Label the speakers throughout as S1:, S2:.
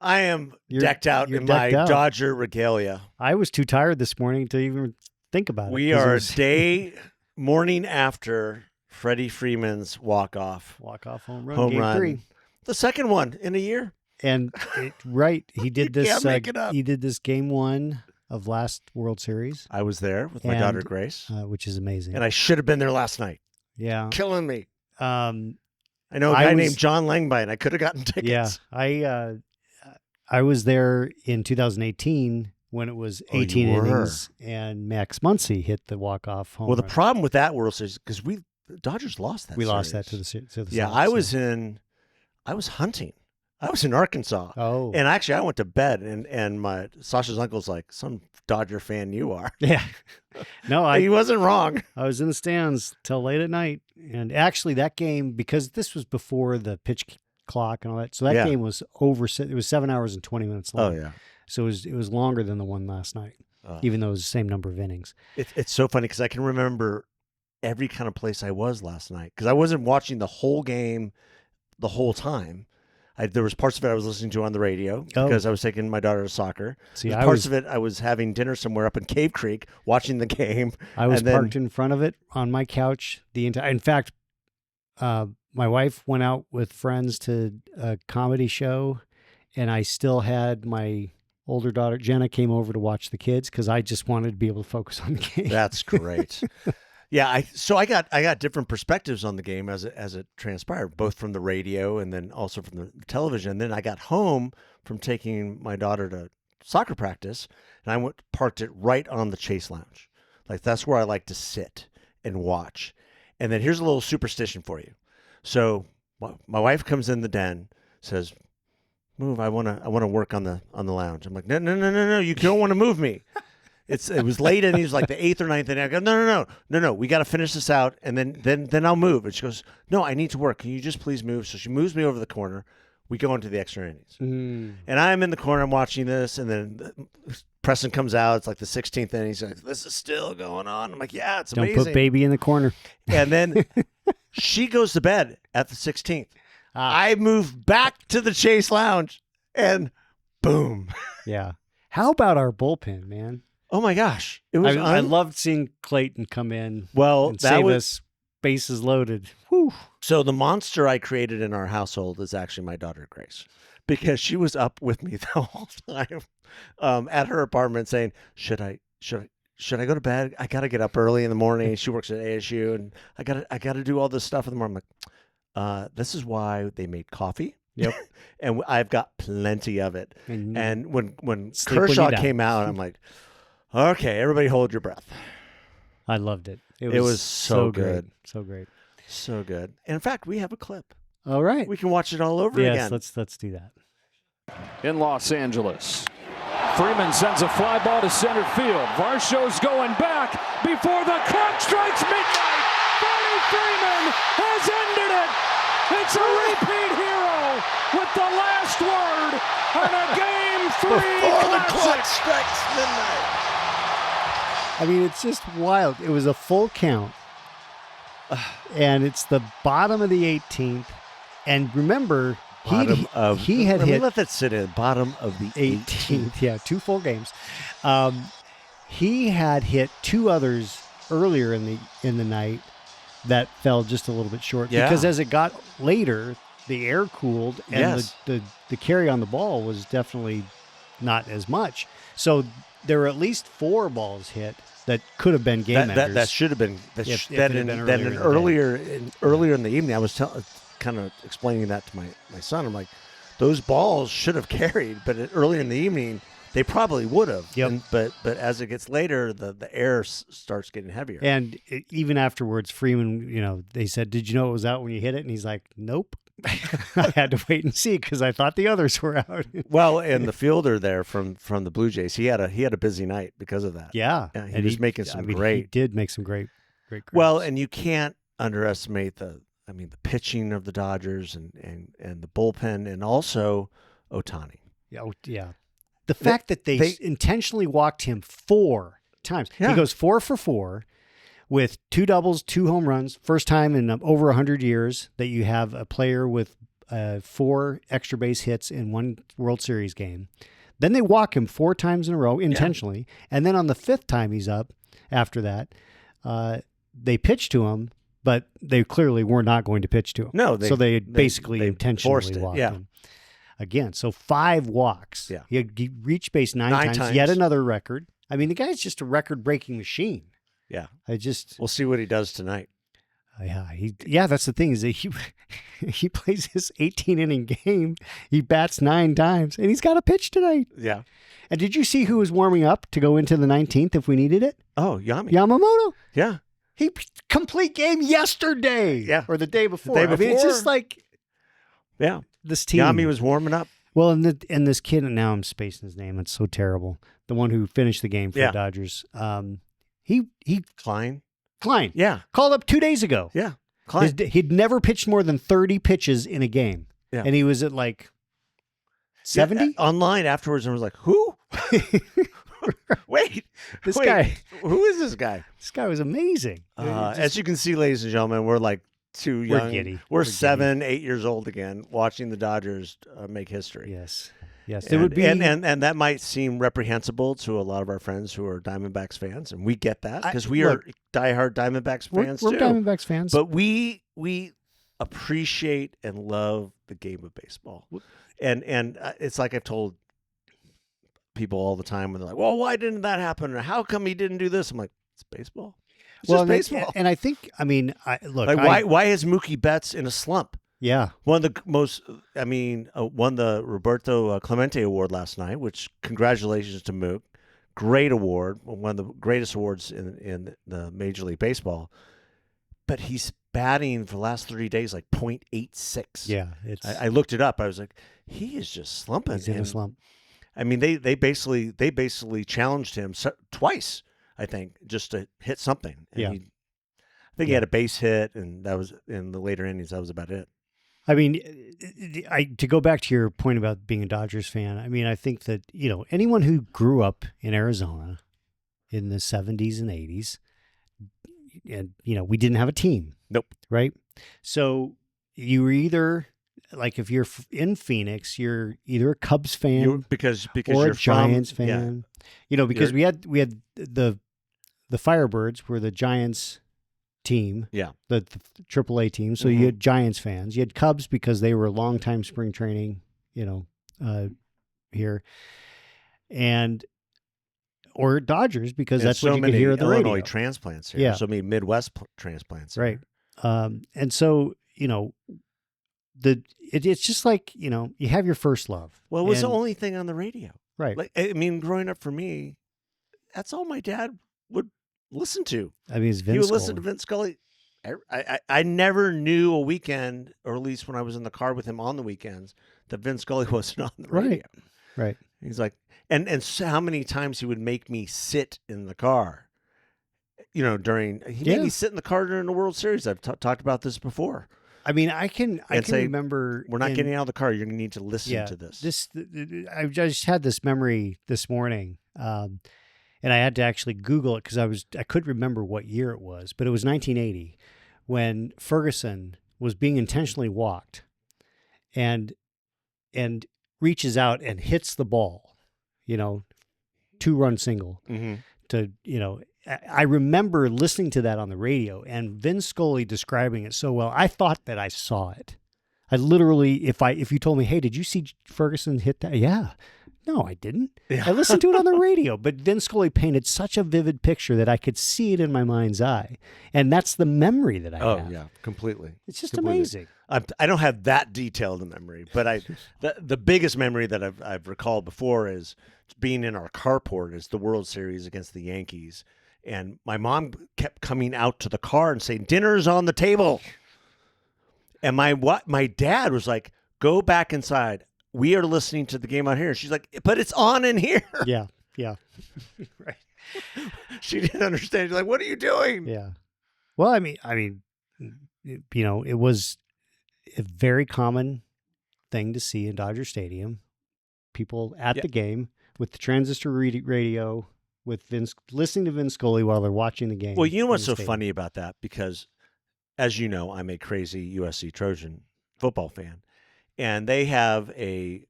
S1: I am decked out in my Dodger regalia.
S2: I was too tired this morning to even think about it.
S1: We are morning after Freddie Freeman's walk-off
S2: home run,
S1: home
S2: game
S1: run.
S2: 3.
S1: The second one in a year.
S2: And he did this.
S1: Can't make it up.
S2: He did this game 1 of last World Series.
S1: I was there with my daughter Grace,
S2: which is amazing.
S1: And I should have been there last night.
S2: Yeah,
S1: killing me. I know a guy named John Langbine. I could have gotten tickets.
S2: Yeah, I was there in 2018 when it was 18 innings and Max Muncy hit the walk-off home run.
S1: The problem with that World Series, because the Dodgers lost that.
S2: We lost that to the Sox.
S1: Yeah, I was hunting. I was in Arkansas.
S2: Oh.
S1: And actually I went to bed and my Sasha's uncle's like, some Dodger fan you are.
S2: Yeah. No,
S1: he wasn't wrong.
S2: I was in the stands till late at night. And actually that game, because this was before the pitch clock and all that, so that game was over. It was 7 hours and 20 minutes long.
S1: Oh, yeah.
S2: So it was longer than the one last night, even though it was the same number of innings.
S1: It's so funny because I can remember every kind of place I was last night because I wasn't watching the whole game the whole time. There was parts of it I was listening to on the radio because I was taking my daughter to soccer.
S2: See,
S1: parts of it I was having dinner somewhere up in Cave Creek watching the game.
S2: I was parked in front of it on my couch the entire. In fact, my wife went out with friends to a comedy show, and I still had my older daughter Jenna came over to watch the kids because I just wanted to be able to focus on the game.
S1: That's great. Yeah, I got different perspectives on the game as it transpired, both from the radio and then also from the television. And then I got home from taking my daughter to soccer practice, and I parked it right on the Chase Lounge. Like that's where I like to sit and watch. And then here's a little superstition for you. So my wife comes in the den, says, "Move, I want to work on the lounge." I'm like, "No, you don't want to move me." It was late and he was like the 8th or 9th inning. I go, no, we got to finish this out and then I'll move. And she goes, "No, I need to work. Can you just please move?" So she moves me over the corner. We go into the extra innings. And I'm in the corner, I'm watching this, and then Preston comes out. It's like the 16th inning. He's like, "This is still going on." I'm like, "Yeah, it's amazing."
S2: Don't put baby in the corner.
S1: And then she goes to bed at the 16th. I move back to the Chase Lounge and boom.
S2: Yeah. How about our bullpen, man?
S1: Oh my gosh! It was.
S2: I loved seeing Clayton come in.
S1: Well,
S2: and save us bases loaded. Whew.
S1: So the monster I created in our household is actually my daughter Grace, because she was up with me the whole time at her apartment saying, "Should I go to bed? I got to get up early in the morning." She works at ASU, and I got to do all this stuff in the morning. I'm like, this is why they made coffee.
S2: Yep.
S1: And I've got plenty of it. And when
S2: Sleep
S1: Kershaw
S2: when you
S1: came out, I'm like, okay, everybody hold your breath.
S2: I loved it.
S1: It was so good.
S2: So great.
S1: So good. And in fact, we have a clip.
S2: All right.
S1: We can watch it all over again.
S2: Yes, let's do that.
S3: In Los Angeles, Freeman sends a fly ball to center field. Varsho's going back before the clock strikes midnight. Freddie Freeman has ended it. It's a repeat hero with the last word on a Game 3
S1: before the clock
S3: classic.
S1: strikes midnight.
S2: I mean, it's just wild. It was a full count, and it's the bottom of the 18th. And remember, he had hit.
S1: Let that sit in. Bottom of the 18th.
S2: Yeah, 2 full games. He had hit 2 others earlier in the night that fell just a little bit short.
S1: Yeah.
S2: Because as it got later, the air cooled, and the carry on the ball was definitely not as much. So there were at least 4 balls hit that could have been game enders.
S1: That should have been. Earlier in the evening, I was kind of explaining that to my son. I'm like, those balls should have carried, but earlier in the evening, they probably would have.
S2: Yep.
S1: But as it gets later, the air starts getting heavier.
S2: And even afterwards, Freeman, they said, "Did you know it was out when you hit it?" And he's like, "Nope." I had to wait and see because I thought the others were out.
S1: Well, and the fielder there from the Blue Jays, he had a busy night because of that.
S2: Yeah,
S1: he was making some great.
S2: He did make some great.
S1: Well, and you can't underestimate the pitching of the Dodgers and the bullpen, and also Ohtani.
S2: Yeah. The fact that they intentionally walked him 4 times.
S1: Yeah.
S2: He goes 4 for 4 with 2 doubles, 2 home runs. First time in over 100 years that you have a player with 4 extra base hits in one World Series game. Then they walk him 4 times in a row intentionally. And then on the 5th time he's up after that, they pitch to him, but they clearly were not going to pitch to him.
S1: No,
S2: so they basically intentionally walked him. Again, so 5 walks. Yeah. He reached base 9 times. Yet another record. I mean, the guy's just a record-breaking machine.
S1: Yeah.
S2: We'll
S1: see what he does tonight.
S2: Yeah, that's the thing is that he plays this 18-inning game. He bats 9 times, and he's got a pitch tonight.
S1: Yeah.
S2: And did you see who was warming up to go into the 19th if we needed it?
S1: Oh,
S2: Yamamoto.
S1: Yeah.
S2: He complete game yesterday.
S1: Yeah.
S2: Or the day before.
S1: I mean,
S2: it's just like this team.
S1: Yami was warming up.
S2: Well, and this kid, and now I'm spacing his name. It's so terrible. The one who finished the game for the Dodgers. Klein.
S1: Yeah.
S2: Called up 2 days ago.
S1: Yeah. Klein.
S2: He'd never pitched more than 30 pitches in a game.
S1: Yeah.
S2: And he was at like 70?
S1: Yeah, online afterwards, and was like, who? Wait.
S2: Guy.
S1: Who is this guy?
S2: This guy was amazing.
S1: As you can see, ladies and gentlemen, we're like too young.
S2: We're giddy.
S1: We're 7, 8 years old again, watching the Dodgers make history.
S2: Yes. Yes.
S1: It would be, and that might seem reprehensible to a lot of our friends who are Diamondbacks fans, and we get that because we are diehard Diamondbacks fans
S2: we're
S1: too.
S2: Diamondbacks fans,
S1: but we appreciate and love the game of baseball, and it's like I've told people all the time when they're like, "Well, why didn't that happen?" Or "How come he didn't do this?" I'm like, "It's baseball. It's just baseball."
S2: And I think, I mean,
S1: why is Mookie Betts in a slump?
S2: Yeah.
S1: Won the Roberto Clemente Award last night, which congratulations to Mook. Great award, one of the greatest awards in the Major League Baseball. But he's batting for the last 3 days like .86.
S2: Yeah.
S1: I looked it up. I was like, he is just slumping.
S2: He's in a slump.
S1: I mean, they basically challenged him twice, I think, just to hit something. And I think he had a base hit, and that was in the later innings. That was about it.
S2: I mean, to go back to your point about being a Dodgers fan, I mean, I think that, anyone who grew up in Arizona in the 70s and 80s, and, we didn't have a team.
S1: Nope.
S2: Right? So you were either, like, if you're in Phoenix, you're either a Cubs fan
S1: because
S2: or
S1: you're
S2: a Giants fan.
S1: Yeah.
S2: Because we had the Firebirds were the Giants team, the AAA team. So you had Giants fans. You had Cubs because they were longtime spring training, here, or Dodgers because that's what you could hear at the radio.
S1: Illinois transplants here.
S2: Yeah.
S1: So many Midwest transplants here.
S2: Right. And so it's just like you have your first love.
S1: Well, it was the only thing on the radio.
S2: Right.
S1: Like, I mean, growing up for me, that's all my dad would listen to.
S2: I mean, it's Vin Scully.
S1: He would listen to Vin Scully. I never knew a weekend, or at least when I was in the car with him on the weekends, that Vin Scully wasn't on the radio.
S2: Right.
S1: He's like, and so how many times he would make me sit in the car, he made me sit in the car during the World Series. I've talked about this before.
S2: I mean, I can remember.
S1: We're not getting out of the car. You're going to need to listen to this.
S2: I just had this memory this morning. And I had to actually Google it because I couldn't remember what year it was, but it was 1980 when Ferguson was being intentionally walked and reaches out and hits the ball, 2-run single to, I remember listening to that on the radio and Vin Scully describing it so well. I thought that I saw it. I literally, if you told me, hey, did you see Ferguson hit that? Yeah. No, I didn't. Yeah. I listened to it on the radio, but Vin Scully painted such a vivid picture that I could see it in my mind's eye. And that's the memory that I have.
S1: Oh, yeah, completely.
S2: It's just amazing.
S1: I don't have that detailed a memory, but the biggest memory that I've recalled before is being in our carport is the World Series against the Yankees. And my mom kept coming out to the car and saying, "Dinner's on the table." And my dad was like, "Go back inside. We are listening to the game out here." She's like, "But it's on in here."
S2: Yeah.
S1: Right. She didn't understand. She's like, "What are you doing?"
S2: Yeah. Well, I mean, it was a very common thing to see in Dodger Stadium. People at the game with the transistor radio, with listening to Vin Scully while they're watching the game.
S1: Well, you know what's so funny about that? Because, as you know, I'm a crazy USC Trojan football fan. and they have a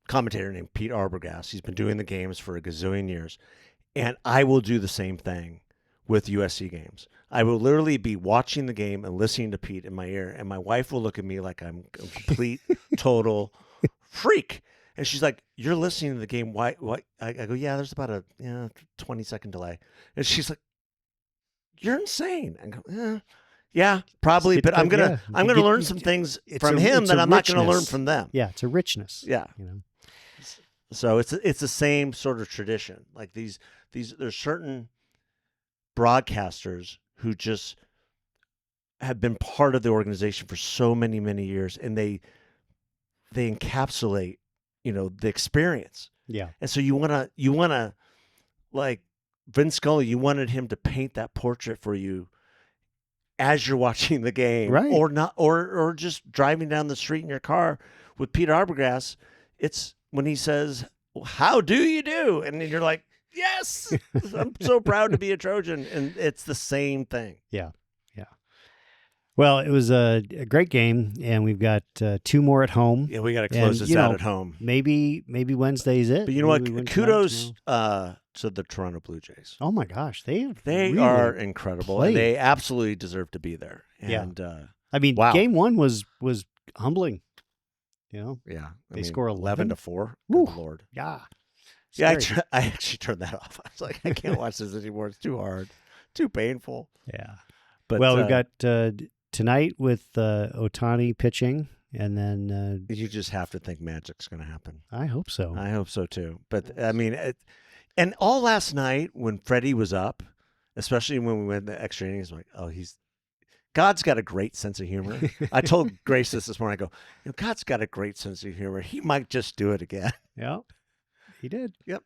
S1: commentator named Pete Arbogast. He's been doing the games for a gazillion years, and I will do the same thing with USC games. I will literally be watching the game and listening to Pete in my ear, and my wife will look at me like I'm a complete, total freak. And she's like, "You're listening to the game. Why?" I go, "Yeah, there's about a 20-second delay." And she's like, "You're insane." I go, "Yeah, probably, but I'm gonna learn some things from him that I'm not gonna learn from them."
S2: Yeah, it's a richness.
S1: Yeah, So it's the same sort of tradition. Like there's certain broadcasters who just have been part of the organization for so many, many years, and they encapsulate, the experience.
S2: Yeah.
S1: And so you wanna like Vin Scully, you wanted him to paint that portrait for you as you're watching the game,
S2: right?
S1: Or not, or just driving down the street in your car with Peter Arbogast. It's when he says, "How do you do?" And then you're like, "Yes, I'm so proud to be a Trojan," and it's the same thing.
S2: Yeah. Well, it was a great game, and we've got 2 more at home.
S1: Yeah, we got to close this out at home.
S2: Maybe Wednesday's it.
S1: But you know what? Kudos to the Toronto Blue Jays.
S2: Oh my gosh, they really
S1: are incredible, and they absolutely deserve to be there. And
S2: I mean,
S1: wow.
S2: Game 1 was humbling.
S1: Yeah,
S2: they score
S1: 11-4. Good Lord.
S2: Yeah.
S1: Yeah, I actually turned that off. I was like, I can't watch this anymore. It's too hard, too painful.
S2: Yeah.
S1: But
S2: we've got tonight with Ohtani pitching, and then
S1: you just have to think magic's going to happen.
S2: I hope so.
S1: I hope so too. But I mean, and all last night when Freddie was up, especially when we went the extra innings, I'm like, God's got a great sense of humor. I told Grace this morning. I go, God's got a great sense of humor. He might just do it again.
S2: Yeah, he did.
S1: Yep.